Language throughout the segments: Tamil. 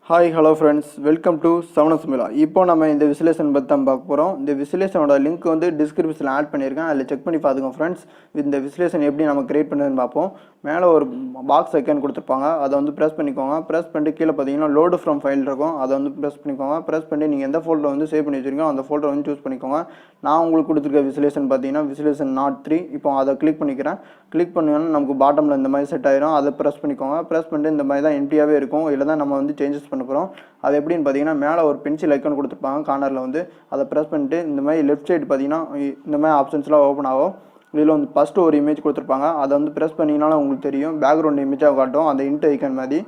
Hi, hello friends. Welcome to Savanasmila. இப்போ நம்ம இந்த விசுலேஷன் பத்தி தான் பார்க்க போறோம். இந்த விசுலேஷனோட லிங்க் வந்து டிஸ்கிரிப்ஷன்ல ஆட் பண்ணிருக்கேன். அதுல செக் பண்ணி பாத்துங்க फ्रेंड्स. இந்த விசுலேஷன் எப்படி நம்ம கிரியேட் பண்றதுன்னு பாப்போம். மேலே ஒரு பாக்ஸ் ஐகான் கொடுத்திருப்பாங்க. அதை வந்து பிரஸ் பண்ணிக்கோங்க. பிரஸ் பண்ணிட்டு கீழ பாத்தீங்கன்னா லோட் ஃப்ரம் ஃபைல் இருக்கும். அதை வந்து பிரஸ் பண்ணிக்கோங்க. பிரஸ் பண்ணி நீங்க எந்த ஃபோல்டர் வந்து சேவ் பண்ணி வச்சிருக்கீங்களோ அந்த ஃபோல்டர் வந்து சூஸ் பண்ணிக்கோங்க. நான் உங்களுக்கு கொடுத்திருக்க விசுலேஷன் பாத்தீங்கன்னா விசுலேஷன் நாட் 3. இப்போ அதை கிளிக் பண்ணிக்கிறேன். கிளிக் பண்ணீங்கன்னா நமக்கு பாட்டம்ல இந்த மாதிரி செட் ஆயிரும். அதை பிரஸ் பண்ணிக்கோங்க. பிரஸ் பண்ணிட்டு இந்த மாதிரி தான் எம்டியாவே இருக்கும். இல்ல தான் நம்ம வந்து சேஞ்சஸ் பண்ண போறோம். அது எப்படின்னு பாத்தீங்கன்னா மேலே ஒரு பென்சில் ஐகான் கொடுத்திருப்பாங்க கார்னர்ல வந்து அதை பிரஸ் பண்ணிட்டு இந்த மாதிரி லெஃப்ட் சைடு பாத்தீங்கன்னா இந்த மாதிரி ஆப்ஷன்ஸ்லாம் ஓபன் ஆகும். இதுல வந்து ஃபர்ஸ்ட் ஒரு இமேஜ் கொடுத்திருப்பாங்க. அதை வந்து பிரஸ் பண்ணீங்கனால உங்களுக்கு தெரியும் பேக்ரவுண்ட் இமேஜா காட்டும் அந்த இன்ட் ஐகான் மாதிரி.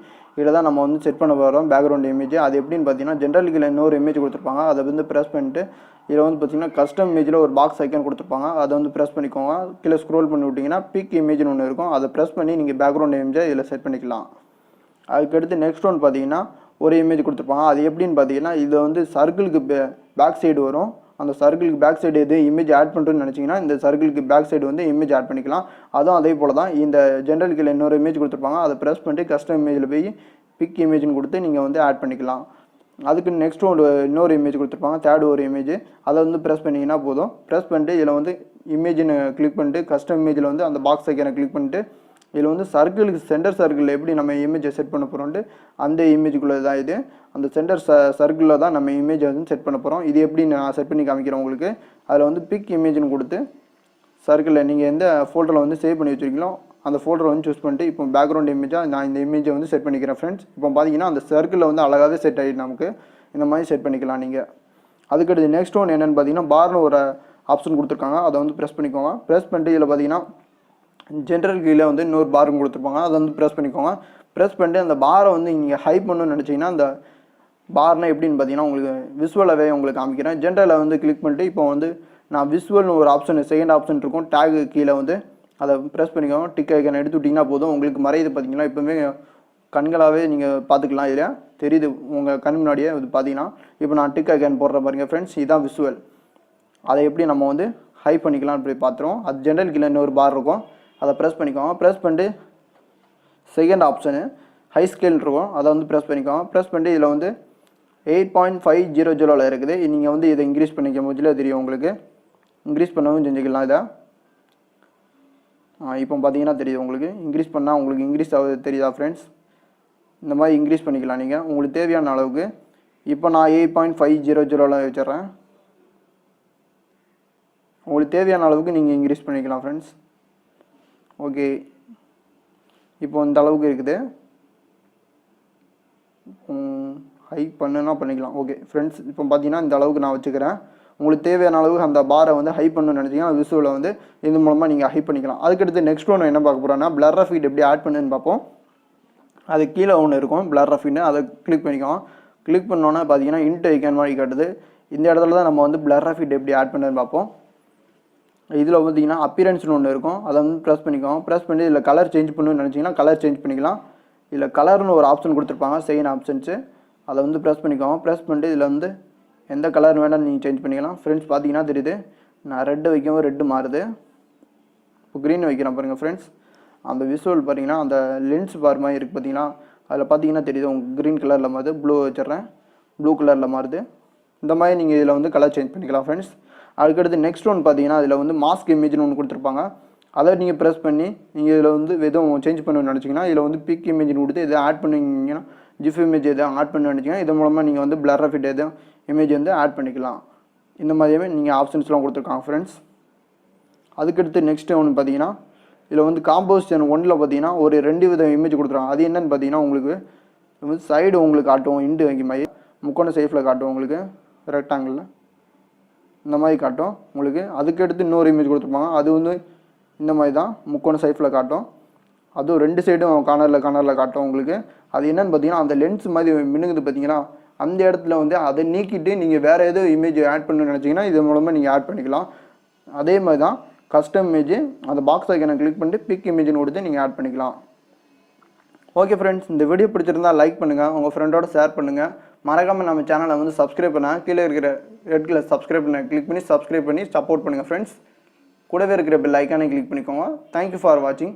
இத தான் நம்ம வந்து செட் பண்ண போறோம் பேக்ரவுண்ட் இமேஜ். அது எப்படின்னு பாத்தீங்கன்னா ஜெனரல் கீழ இன்னொரு இமேஜ் கொடுத்திருப்பாங்க. அதை வந்து பிரஸ் பண்ணிட்டு இதுல வந்து பாத்தீங்கன்னா கஸ்டம் இமேஜ்ல ஒரு பாக்ஸ் ஐகான் கொடுத்திருப்பாங்க. அதை வந்து பிரஸ் பண்ணிக்கோங்க. கீழ ஸ்க்ரோல் பண்ணி விட்டீங்கன்னா பிக் இமேஜ்னு ஒன்னு இருக்கும். அதை பிரஸ் பண்ணி நீங்க பேக்ரவுண்ட் இமேஜை இதுல செட் பண்ணிக்கலாம். அதுக்கு அடுத்து நெக்ஸ்ட் ஒன் பாத்தீங்கன்னா ஒரு இமேஜ் கொடுத்திருப்பாங்க. அது எப்படின்னு பாத்தீங்கன்னா இது வந்து சர்க்கிளுக்கு பேக் சைடு வரும். அந்த சர்க்கிளுக்கு பேக் சைடு எது இமேஜ் ஆட் பண்றேன்னு நினைச்சீங்கன்னா இந்த சர்க்கிளுக்கு பேக் சைடு வந்து இமேஜ் ஆட் பண்ணிக்கலாம். அதுவும் அதே போல தான் இந்த ஜெனரல் கீழ இன்னொரு இமேஜ் கொடுத்திருப்பாங்க. அதை பிரஸ் பண்ணிட்டு கஸ்டம் இமேஜ்ல போய் பிக் இமேஜ்னு கொடுத்து நீங்க வந்து ஆட் பண்ணிக்கலாம். அதுக்கு நெக்ஸ்ட் இன்னொரு இமேஜ் கொடுத்திருப்பாங்க. தேர்ட் ஒரு இமேஜ். அதை வந்து பிரஸ் பண்ணீங்கன்னா போதும். பிரஸ் பண்ணிட்டு இதுல வந்து இமேஜ்னு கிளிக் பண்ணிட்டு கஸ்டம் இமேஜ்ல வந்து அந்த பாக்ஸ் ஐகானை கிளிக் பண்ணிட்டு இதுல வந்து சர்க்கிளுக்கு சென்டர் சர்க்கிள் எப்படி நம்ம இமேஜை செட் பண்ண போறோம்னு அந்த இமேஜ்க்குள்ள தான் இது. அந்த சென்டர் சர்க்கிள்ல தான் நம்ம இமேஜ் வந்து செட் பண்ண போறோம். இது எப்படி நான் செட் பண்ணி காமிக்கிறேன் உங்களுக்கு. அதுல வந்து பிக் இமேஜ்னு கொடுத்து சர்க்கிள்ல நீங்க எந்த ஃபோல்டர்ல வந்து சேவ் பண்ணி வச்சிருக்கீங்களோ அந்த ஃபோல்டரை வந்து சூஸ் பண்ணிட்டு இப்போ பேக்ரவுண்ட் இமேஜா நான் இந்த இமேஜை வந்து செட் பண்ணிக்கிறேன் फ्रेंड्स. இப்போ பாத்தீங்கன்னா அந்த சர்க்கிள்ல வந்து அழகாவே செட் ஆயிடும். நமக்கு இந்த மாதிரி செட் பண்ணிக்கலாம் நீங்க. அதுக்கு அடுத்து நெக்ஸ்ட் ஒன் என்னன்னு பாத்தீங்கன்னா பார்னு ஒரு ஆப்ஷன் கொடுத்திருக்காங்க. அதை வந்து பிரஸ் பண்ணிக்கோங்க. பிரஸ் பண்ணிட்டு இதுல பாத்தீங்கன்னா ஜெனரல் கீழ வந்து இன்னொரு பார் கொடுத்திருப்பாங்க. அதை வந்து பிரஸ் பண்ணிக்கோங்க. பிரஸ் பண்ணிட்டு அந்த பாரை வந்து நீங்க ஹைட் பண்ணனும்னு நினைச்சீங்கன்னா அந்த பார்னா எப்படின்னு பாத்தீங்கன்னா உங்களுக்கு விசுவலாவே உங்களுக்கு காமிக்கிறேன். ஜெனரல்ல வந்து கிளிக் பண்ணிட்டு இப்போ வந்து நான் விசுவல்னு ஒரு ஆப்ஷன் செகண்ட் ஆப்ஷன் இருக்கும் டாக் கீழ வந்து அதை பிரஸ் பண்ணிக்கோங்க. டிக் ஐகான் எடுத்து விட்டீங்கன்னா போதும். உங்களுக்கு மறையுது பாத்தீங்கன்னா இப்பவே கண்களாவே நீங்க பாத்துக்கலாம். இதுல தெரியுது உங்க கண் முன்னாடியே இது பாத்தீங்கன்னா இப்போ நான் டிக் ஐகான் போடுற பாருங்க फ्रेंड्स. இதான் விசுவல். அதை எப்படி நம்ம வந்து ஹைட் பண்ணிக்கலாம் அப்படி பாத்துறோம். அது ஜெனரல் கீழ இன்னொரு பார் இருக்கும். அதை பிரஸ் பண்ணிக்கோங்க. பிரஸ் பண்ணிட்டு செகண்ட் ஆப்ஷன் ஹை ஸ்கேல் இருக்கும். அதை வந்து பிரஸ் பண்ணிக்கோங்க. பிரஸ் பண்ணிட்டு இதுல வந்து 8.500 இருக்குது. நீங்க வந்து இதை இன்க்ரீஸ் பண்ணிக்க முடியல தெரியும் உங்களுக்கு. இன்க்ரீஸ் பண்ணவும் செஞ்சுக்கலாம் இதை. இப்போ பாத்தீங்கன்னா தெரியுது உங்களுக்கு. இன்க்ரீஸ் பண்ணா உங்களுக்கு இன்க்ரீஸ் ஆகுது தெரியுதா फ्रेंड्स. இந்த மாதிரி இன்க்ரீஸ் பண்ணிக்கலாம் நீங்க உங்களுக்கு தேவையான அளவுக்கு. இப்போ நான் 8.500 வச்சிரறேன். உங்களுக்கு தேவையான அளவுக்கு நீங்க இன்க்ரீஸ் பண்ணிக்கலாம் फ्रेंड्स. ஓகே. இப்போ இந்த அளவுக்கு இருக்குது. ஹை பண்ணனும்னா பண்ணிக்கலாம். Okay friends. இப்போ பாத்தீங்கன்னா இந்த அளவுக்கு நான் வச்சுக்கிறேன். உங்களுக்கு தேவையான அளவுக்கு அந்த பாரை வந்து ஹை பண்ணனும்னு நினைச்சீங்கன்னா விசுவலை வந்து இது மூலமா நீங்க ஹை பண்ணிக்கலாம். அதுக்கு அடுத்து நெக்ஸ்ட் ஒன் என்ன பார்க்க போறோம்னா பிளர் எஃபெக்ட் எப்படி ஆட் பண்ணுன்னு பாப்போம். அது கீழ ஒன்னு இருக்கும் பிளர் எஃபெக்ட். அதை கிளிக் பண்ணிக்கோங்க. கிளிக் பண்ணோம்னா பாத்தீங்கன்னா இன்ட் ஐகான் மாதிரி காட்டுது. இந்த இடத்துல தான் நம்ம வந்து பிளர் எஃபெக்ட் எப்படி ஆட் பண்ணுன்னு பாப்போம். இதுல பாத்தீங்கன்னா அப்பியரன்ஸ்னு ஒன்னு இருக்கும். அதை வந்து பிரஸ் பண்ணிக்கோங்க. பிரஸ் பண்ணி இதுல கலர் சேஞ்ச் பண்ணனும்னு நினைச்சீங்கன்னா கலர் சேஞ்ச் பண்ணிக்கலாம். இதுல கலர்னு ஒரு ஆப்ஷன் கொடுத்திருப்பாங்க செகண்ட் ஆப்ஷன்ஸ். அதை வந்து பிரஸ் பண்ணிக்கோங்க. பிரஸ் பண்ணிட்டு இதுல வந்து எந்த கலர் வேணா நீங்க சேஞ்ச் பண்ணிக்கலாம். फ्रेंड्स பாத்தீங்கன்னா தெரியுது. நான் ரெட் வைக்கவும் ரெட் மாறுது. இப்போ green வைக்கிறேன் பாருங்க फ्रेंड्स. அந்த விசுவல் பாத்தீங்கன்னா அந்த லென்ஸ் பார் மாதிரி இருக்கு பாத்தீங்கன்னா. அதுல பாத்தீங்கன்னா தெரியுது உங்களுக்கு green கலர்ல மாறுது. ப்ளூ வச்சிரறேன். ப்ளூ கலர்ல மாறுது. இந்த மாதிரி நீங்க இதுல வந்து கலர் சேஞ்ச் பண்ணிக்கலாம் फ्रेंड्स. அதுக்கு அடுத்து நெக்ஸ்ட் ஒன் பாத்தீங்கன்னா இதுல வந்து மாஸ்க் இமேஜ்னு ஒன்னு கொடுத்திருப்பாங்க. அதை நீங்க பிரஸ் பண்ணி நீங்க இதுல வந்து எதுவும் சேஞ்ச் பண்ணனும்னு நினைச்சீங்கன்னா இதுல வந்து பிக் இமேஜ்னு கொடுத்து இதை ஆட் பண்ணீங்கன்னா ஜிஃப் இமேஜ் எதை ஆட் பண்ணனும்னு நினைச்சீங்கன்னா இது மூலமா நீங்க வந்து பிளர் எஃபெக்ட் எதை இமேஜ் வந்து ஆட் பண்ணிக்கலாம். இந்த மாதிரியே நீங்க ஆப்ஷன்ஸ்லாம் கொடுத்திருக்காங்க फ्रेंड्स. அதுக்கு அடுத்து நெக்ஸ்ட் ஒன் பாத்தீங்கன்னா இதுல வந்து காம்போசிஷன் 1ல பாத்தீங்கன்னா ஒரு ரெண்டு வித இமேஜ் கொடுத்திருக்காங்க. அது என்னன்னு பாத்தீங்கன்னா உங்களுக்கு வந்து சைடு உங்களுக்கு காட்டும் இன்ட் வைக்க மாதிரி முக்கோண ஷேப்ல காட்டும் உங்களுக்கு ரெக்டாங்கிள்ல இந்த மாதிரி காட்டும் உங்களுக்கு. அதுக்கு அடுத்து இன்னொரு இமேஜ் கொடுத்திருப்பாங்க. அது வந்து இந்த மாதிரி தான் முக்கோண ஷேப்ல காட்டும். அது ரெண்டு சைடும் கார்னர்ல காட்டும் உங்களுக்கு. அது என்னன்னு பாத்தீங்கன்னா அந்த லென்ஸ் மாதிரி மினுங்குது பாத்தீங்களா அந்த இடத்துல வந்து அதை நீக்கிட்டு நீங்க வேற ஏதோ இமேஜ் ஆட் பண்ணனும்னு நினைச்சீங்கன்னா இது மூலமா நீங்க ஆட் பண்ணிக்கலாம். அதே மாதிரி தான் கஸ்டம் இமேஜ் அந்த பாக்ஸ் ஐகானை கிளிக் பண்ணிட்டு பிக் இமேஜ்னு கொடுத்து நீங்க ஆட் பண்ணிக்கலாம். Okay friends. இந்த வீடியோ பிடிச்சிருந்தா லைக் பண்ணுங்க. உங்க ஃப்ரெண்டோட ஷேர் பண்ணுங்க. மறக்காம நம்ம சேனலை வந்து சப்ஸ்கிரைப் பண்ணா கீழ இருக்கிற ரெட் கலர் சப்ஸ்கிரைப் பண்ண கிளிக் பண்ணி சப்ஸ்கிரைப் பண்ணி சப்போர்ட் பண்ணுங்க फ्रेंड्स. கூடவே இருக்கிற பெல் ஐகானை கிளிக் பண்ணிக்கோங்க. Thank you for watching.